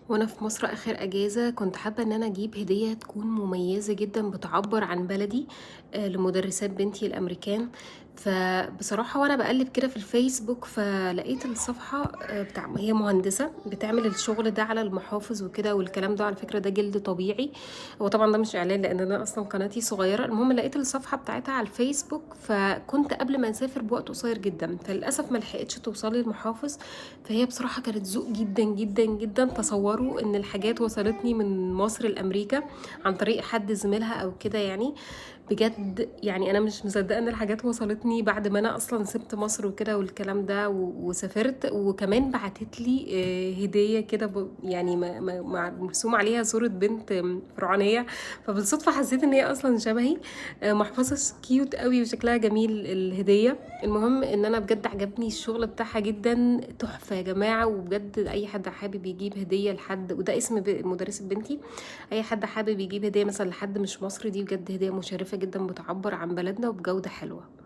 وانا في مصر اخر اجازة كنت حابة ان انا اجيب هدية تكون مميزة جدا بتعبر عن بلدي، لمدرسات بنتي الامريكان. فبصراحة وانا بقلب كده في الفيسبوك فلقيت الصفحة بتاع هي مهندسة بتعمل الشغل ده على المحافظ وكده والكلام ده. على فكرة ده جلد طبيعي. هو طبعا ده مش اعلان لان انا اصلا قناتي صغيرة. المهم لقيت الصفحة بتاعتها على الفيسبوك، فكنت قبل ما نسافر بوقت قصير جدا، فللاسف ما لحقتش توصلي المحافظ. فهي بصراحة كانت ذوق جدا جدا جدا. تصوروا ان الحاجات وصلتني من مصر لأمريكا عن طريق حد زميلها او كده يعني. بجد يعني انا مش مصدقة ان الحاجات وصلتني بعد ما انا اصلا سبت مصر وكده والكلام ده وسافرت. وكمان بعتت لي هدية كده يعني مرسوم عليها صورة بنت فرعونية. فبالصدفة حسيت ان هي اصلا شبهي. محفظة كيوت قوي وشكلها جميل الهدية. المهم ان انا بجد عجبني الشغل بتاعها جدا، تحفة يا جماعة. وبجد اي حد حابب يجيب هدية لحد، وده اسم مدرسة بنتي، اي حد حابب يجيب هدية مثلا لحد مش مصري، دي بجد هدية مشرفة جدا بتعبر عن بلدنا وبجودة حلوة.